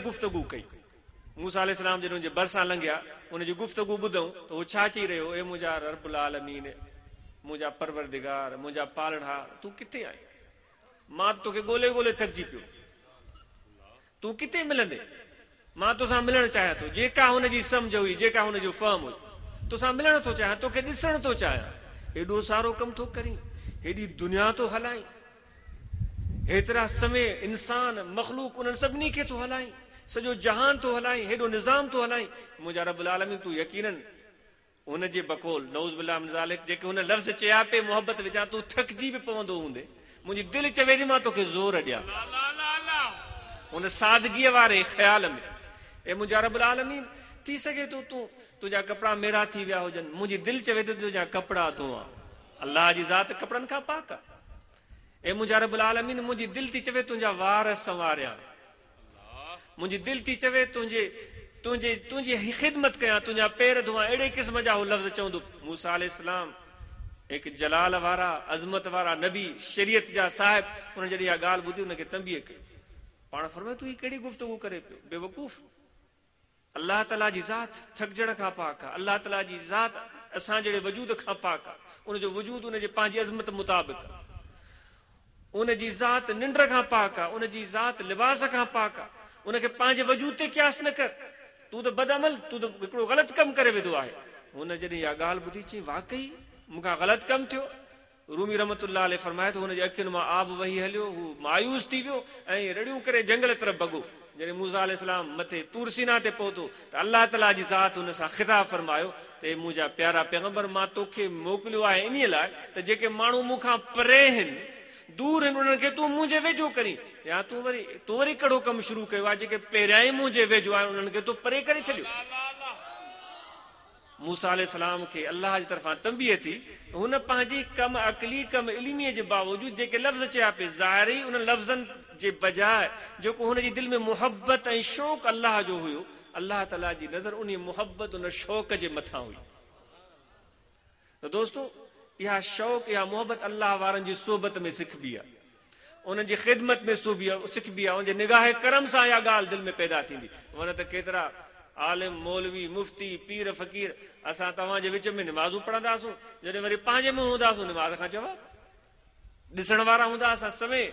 गुफ़्तगू कई। मूसा अलैहिस्सलाम जॾहिं उनजे भरिसां लंघिया, उनजी गुफ़्तगू ॿुधऊं त उहो छा चई रहियो, ए मुंहिंजा रब्बुल आलमीन, मुंहिंजा परवरदिगार, मुंहिंजा पालणहार, तूं किथे आहीं? मां तोखे ॻोल्हे ॻोल्हे थकिजी पियो, तूं किथे मिलंदे? मां तोसां मिलणु चाहियां थो। जेका हुनजी सम्झ हुई, जेका हुनजो फहम हुई, तोसां मिलणु थो चाहियां, तोखे ॾिसणु थो चाहियां। हेॾो सारो कमु थो करीं, हेॾी दुनिया थो हलाईं, हेतिरा समय इंसान मखलूक उन्हनि सभिनी खे थो हलाईं, सॼो जहान थो हलाईं, हेॾो निज़ाम थो हलाईं। मुंहिंजा रब्बुल आलमीन, तूं यकीनन हुनजे बकोल नऊज़ बिल्लाह मिन ज़ालिक जेके हुन लफ़्ज़ चया पे मोहब्बत विझां, तूं थकिजी बि पवंदो हूंदे। मुंहिंजी दिलि चवे थी मां तोखे ज़ोर ॾियां हुन सादगीअ वारे ख़्याल में। ए मुंहिंजा रब्बुल आलमीन, थी सघे थो तूं तुंहिंजा कपिड़ा मेरा थी विया हुजनि, मुंहिंजी दिलि चवे थी तुंहिंजा कपिड़ा धोआं। अलाह जी ज़ात कपिड़नि खां पाक आहे। ए मुंहिंजा रब्बुल आलमीन, मुंहिंजी दिलि थी चवे तुंहिंजा वार संवारियां, मुंहिंजी दिलि थी चवे तुंहिंजी ख़िदमत कयां, तुंहिंजा पेर धोआं। अहिड़े क़िस्म जा हू लफ़्ज़ चवंदो। मूसा अलैहिस्सलाम हिकु जलाल वारा, अज़मत वारा नबी, शरीयत जा साहिब, हुन जॾहिं इहा ॻाल्हि ॿुधी हुनखे तंबीह कई। पाण फरमाए, तूं ही कहिड़ी गुफ़्तगू करे पियो बेवकूफ़? अलाह ताला जी ज़ात थकजण खां पाक आहे, अलाह ताला जी ज़ात असां जहिड़े वजूद खां पाक आहे। उनजो वजूद उनजे पंहिंजी अज़मत मुताबिक़ आहे, उनजी ज़ात निंड खां पाक आहे, उनजी ज़ात लिबास खां पाक आहे। उनखे पंहिंजे वजूद ते क़यास न कर, तूं त बदअमल, तूं त हिकिड़ो ग़लति कमु करे वेंदो आहे। हुन जॾहिं इहा ॻाल्हि ॿुधी चई, वाकई मूंखां ग़लति कमु थियो। रूमी रहमतुल्लाह अलैह फरमाए थो, हुनजे अखियुनि मां आब वही हलियो, हू मायूस थी वियो ऐं रड़ियूं करे जंगल तरफ़ भॻो। जॾहिं मूसा अलैहिस्सलाम मथे तूर सीना ते पहुतो त अलाह ताला जी ज़ात हुन सां ख़िताब फरमायो त मुंहिंजा प्यारा पैगंबर, मां तोखे मोकिलियो आहे इन लाइ त जेके माण्हू मूंखां परे आहिनि, दूर आहिनि, उन्हनि खे तूं मुंहिंजे वेझो करीं। या तूं वरी कहिड़ो कमु शुरू कयो आहे, जेके पहिरियां ई मुंहिंजे वेझो आहिनि उन्हनि खे तूं परे करे छॾियो। मूसा अलैहिस्सलाम खे अलाह जी तरफ़ां तंबीह थी, हुन पंहिंजी कम अकली कम इल्मीअ जे बावजूद जेके लफ़्ज़ चया पे ज़ाहिरी, उन लफ़्ज़नि जे बजाए जेको हुनजी दिलि में मुहबत ऐं शौक़ अलाह जो हुयो, अलाह ताला जी नज़र उन मुहबत उन शौक़ जे मथां हुई। त दोस्तो, इहा शौक़, इहा मुहबत अलाह वारनि जी सोबत में सिखबी आहे, उन्हनि जी ख़िदमत में सिखबी आहे, उनजे निगाह करम सां इहा ॻाल्हि दिलि में पैदा थींदी। वञ त केतिरा आलिम, मौलवी, मुफ़्ती, पीर, फ़क़ीर, असां तव्हांजे विच में निमाज़ूं पढ़ंदासूं, जॾहिं वरी पंहिंजे में हूंदासूं निमाज़ खां जवाब ॾिसण वारा हूंदा, असां सवें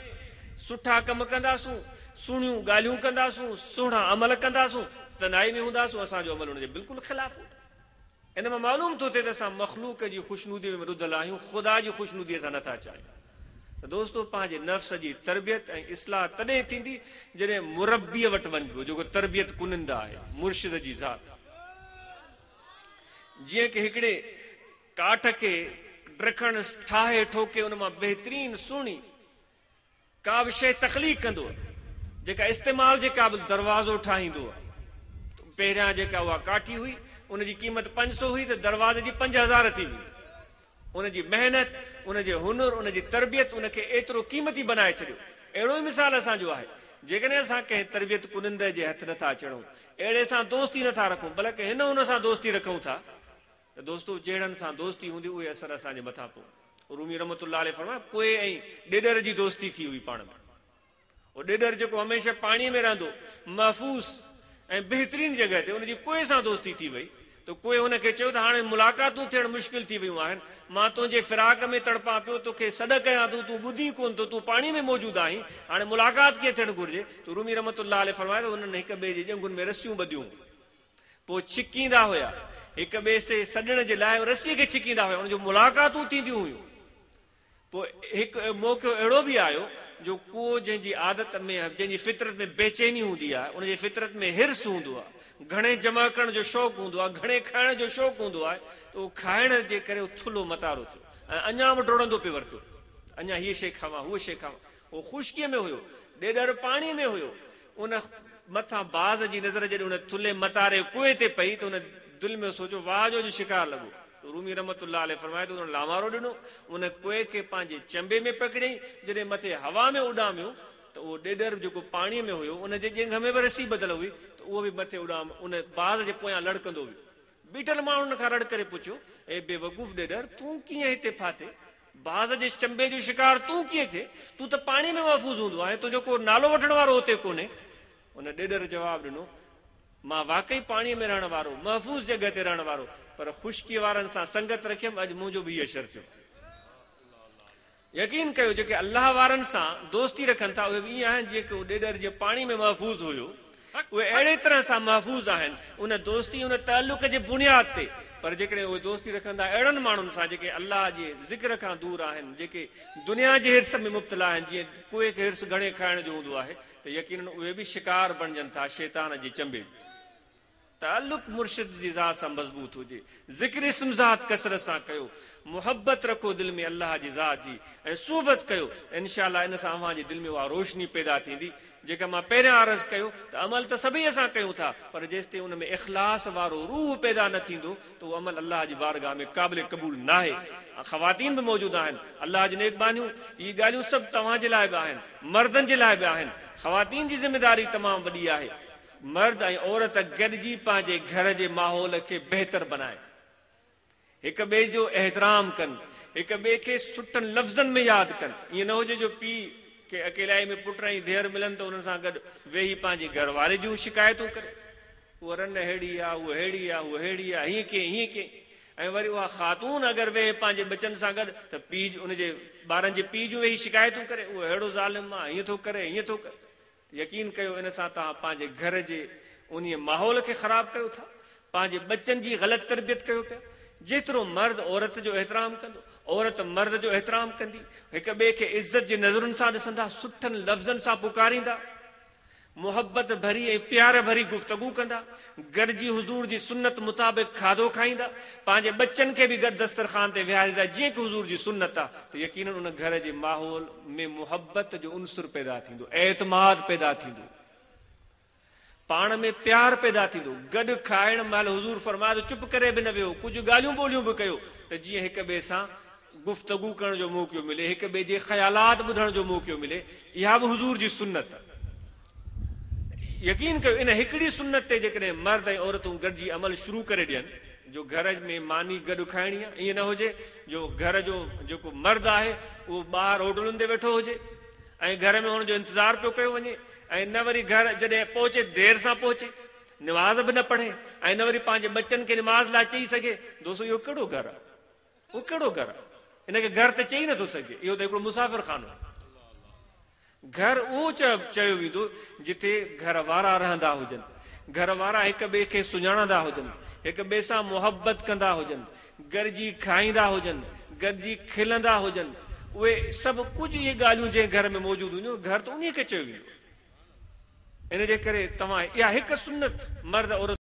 सुठा कम कंदासूं, सुहिणियूं ॻाल्हियूं कंदासूं, सुहिणा अमल कंदासूं, तनाई में हूंदासूं, असांजो अमल हुनजे बिल्कुलु ख़िलाफ़ हूंदो। इन मां मालूम थो थिए त असां मख़लूक जी ख़ुशनूदी में रुधल आहियूं, ख़ुदा जी ख़ुशनूदी असां नथा चाहियूं। त दोस्तो, पंहिंजे नफ़्स जी तरबियत ऐं इस्लाह तॾहिं थींदी जॾहिं मुरबीअ वटि वञिबो, जेको तरबियत कुनिंदा आहे, मुर्शिद जी ज़ात। जीअं की हिकिड़े काठ खे ड्रखण ठाहे ठोके उन मां बहितरीन सुहिणी का बि शइ तख़लीक़ कंदो, जेका इस्तेमाल जे क़ाबिल दरवाज़ो ठाहींदो आहे। पहिरियां जेका उहा काठी हुई, उनजी क़ीमत 500 हुई, त दरवाज़े जी 5000 थी हुई। उनजी मेहनत, उनजे हुनुर, उनजी तरबियत उनखे एतिरो क़ीमती बनाए छॾियो। अहिड़ो ई मिसाल असांजो आहे। जेकॾहिं असां कंहिं तरबियत कुनिंदे जे हथ नथा अचूं, अहिड़े सां दोस्ती नथा रखूं, बल्कि हिन हुन सां दोस्ती रखूं था, त दोस्तो जहिड़नि सां दोस्ती हूंदी उहे असर असांजे मथां पवंदो। रूमी रहमतुल्लाह अलैह फरमाए, पोइ ऐं ॾेॾर जी दोस्ती थी हुई पाण में। उहो ॾेॾर जेको हमेशह पाणीअ में रहंदो, महफ़ूज़ ऐं बहितरीन जॻह ते, उनजी कोई सां दोस्ती थी वई त कोई हुनखे चयो त हाणे मुलाक़ातूं थियण मुश्किल थी वियूं आहिनि, मां तुंहिंजे फिराक में तड़पां पियो, तोखे सॾ कयां थो, तूं ॿुधी कोन थो, तूं पाणी में मौजूदु आहीं, हाणे मुलाक़ात कीअं थियणु घुरिजे? त रूमी रहमतुल्लाह अलैह फरमाए त हुननि हिक ॿिए जे ॼंगुनि में रसियूं ॿधियूं, पोइ छिकींदा हुया, हिक ॿिए से सॾण जे लाइ रसीअ खे छिकींदा हुया, हुनजो मुलाक़ातूं थींदियूं हुयूं। पोइ हिकु मौक़ो अहिड़ो बि आयो जो को जंहिंजी आदत में, जंहिंजी फितरत में बेचैनी हूंदी आहे, उनजी फितरत में हिर्स हूंदो आहे, घणे जमा करण जो शौक़ु हूंदो आहे, घणे खाइण जो शौक़ु हूंदो आहे, त उहो खाइण जे करे थुलो मतारो थियो ऐं अञा बि डोड़ंदो पियो वरितो, अञा हीअ शइ खावां, हूअ शइ खावां। उहो ख़ुश्कीअ में हुयो, ॾेॾर पाणीअ में हुयो, उन मथां बाज़ जी नज़र जॾहिं उन थुले मतारे कुएं ते पई त उन दिलि में सोचियो, वाह जो शिकार लॻो। रूमी रहमतुल्लाह अलैह फरमाए थो, उन लामारो ॾिनो, उन कुएं खे पंहिंजे चंबे में पकड़ियईं, जॾहिं मथे हवा में उॾामियो त उहो ॾेॾर जेको पाणीअ में हुयो, उनजे ॼंघ में बि रसी ॿधल हुई, त उहो बि मथे उन बाज़ जे पोयां लड़कंदो वियो। बीठल माण्हुनि खां रड़ करे पुछियो, ए बेवकूफ़ ॾेॾर, तूं कीअं हिते फाथे? बाज़ जे चंबे जो शिकार तूं कीअं थिए? तूं त पाणी में महफ़ूज़ हूंदो आहे, तुंहिंजो को नालो वठण वारो हुते कोन्हे, उन ॾेॾर जवाबु ॾिनो, मां वाकई पाणीअ में रहण वारो, महफ़ूज़ जॻह ते रहण वारो, पर ख़ुश्कीअ वारनि सां संगत रखियमि, अॼु मुंहिंजो बि इहो असरु थियो। यकीन कयो, जेके अलाह वारनि सां दोस्ती रखनि था उहे बि ईअं आहिनि जेके ॾेॾर जे पाणी में महफ़ूज़ हुयो, उहे अहिड़े तरह सां महफ़ूज़ आहिनि उन दोस्ती उन ताल्लुक़ जे बुनियाद ते। पर जेकॾहिं उहे दोस्ती रखंदा अहिड़नि माण्हुनि सां जेके अलाह जे ज़िक्र खां दूर आहिनि, जेके दुनिया जे हिर्स में मुब्तला आहिनि, जीअं कुए खे हिर्स घणे खाइण जो हूंदो आहे, त यकीनन उहे बि शिकार बणजनि था शैतान जे चंबे। ताल्लुक़ मुर्शिद जी ज़ात सां मज़बूत हुजे, ज़िक्र इस्म ज़ात कसरत सां कयो, मुहबत रखो दिलि में अलाह जी ज़ात जी, ऐं सोबत कयो, इंशाअल्लाह इन सां अव्हां जे दिलि में उहा रोशनी पैदा थींदी। जेका मां पहिरियां अर्ज़ कयो त अमल त सभई असां कयूं था, पर जेसिताईं उन में इख़लास वारो रूह पैदा न थींदो त उहो अमल अलाह जी बारगाह में क़ाबिल क़बूल न आहे। ख़वातीन बि मौजूदु आहिनि, अलाह जी नेकबानियूं, इहे ॻाल्हियूं सभु तव्हांजे लाइ बि आहिनि, मर्दनि जे लाइ बि आहिनि। ख़वातीन जी ज़िमेदारी तमामु वॾी आहे। मर्द ऐं औरत गॾिजी पंहिंजे घर जे माहौल खे बहितर बनाए, हिक ॿिए जो एहतराम कनि, हिक ॿिए खे सुठनि लफ़्ज़नि में यादि कनि। ईअं न हुजे जो पीउ खे अकेलाई में पुट ऐं धीअर मिलनि त उन्हनि सां गॾु वेही पंहिंजे घर वारे जूं शिकायतूं करे, उहा रन अहिड़ी आहे, उहा अहिड़ी आहे, उहा अहिड़ी आहे, हीअं कीअं हीअं कीअं। ऐं वरी उहा ख़ातून अगरि वेहे पंहिंजे बचनि सां गॾु त पीउ उनजे ॿारनि जे पीउ जूं वेही शिकायतूं करे, उहो अहिड़ो ज़ालिम आहे, हीअं थो करे, हीअं थो करे। यकीन कयो, इन सां तव्हां पंहिंजे घर जे उन माहौल खे ख़राब कयो था, पंहिंजे बचनि जी ग़लति तरबियत कयो पिया। जेतिरो मर्द औरत जो एहतराम कंदो, औरत मर्द जो एहतराम कंदी, हिक ॿिए खे इज़त जे नज़रुनि सां ॾिसंदा, सुठनि लफ़्ज़नि सां पुकारींदा, मुहबत भरी ऐं प्यार भरी गुफ़्तगू कंदा, गॾिजी हुज़ूर जी सुन्नत मुताबिक़ खाधो खाईंदा, पंहिंजे बच्चनि खे बि गॾु दस्तरखान ते विहारींदा जीअं की हुज़ूर जी सुन्नत आहे, त यकीनन उन घर जे माहौल में मुहबत जो उनसुर पैदा थींदो, एतमाद पैदा थींदो, पाण में प्यार पैदा थींदो। गॾु खाइण महिल हुज़ूर फरमाए त चुप करे बि न वियो, कुझु ॻाल्हियूं ॿोलियूं बि कयो, त जीअं हिक ॿिए सां गुफ़्तगू करण जो मौक़ो मिले, हिक ॿिए जे ख़यालात ॿुधण जो मौक़ो मिले। इहा बि हुज़ूर जी सुन्नत। यकीन कयो, इन हिकिड़ी सुन्नत ते जेकॾहिं मर्द ऐं औरतूं गॾिजी अमल शुरू करे ॾियनि, जो घर में मानी गॾु खाइणी आहे, ईअं न हुजे जो घर जो जेको मर्द आहे उहो ॿाहिरि होटलुनि ते वेठो हुजे ऐं घर में हुनजो इंतज़ारु पियो कयो वञे, ऐं न वरी घर जॾहिं पहुचे देरि सां पहुचे, निमाज़ बि न पढ़े, ऐं न वरी पंहिंजे बच्चनि खे निमाज़ लाइ चई सघे। दोस्तो, इहो कहिड़ो घर आहे? उहो कहिड़ो घर आहे? इनखे घर त चई नथो सघे, इहो त हिकिड़ो मुसाफ़िर खानो आहे। घर उहो चयो वेंदो जिथे घर वारा रहंदा हुजनि, घर वारा हिक ॿिए खे सुञाणंदा हुजनि, हिक ॿिए सां मुहबत कंदा हुजनि, गॾिजी खाईंदा हुजनि, गॾिजी खिलंदा हुजनि। उहे सभु कुझु इहे ॻाल्हियूं जंहिं घर में मौजूदु हुयूं, घर त उन खे चयो वेंदो। इन जे करे तव्हां इहा हिकु सुन्नत मर्द औरत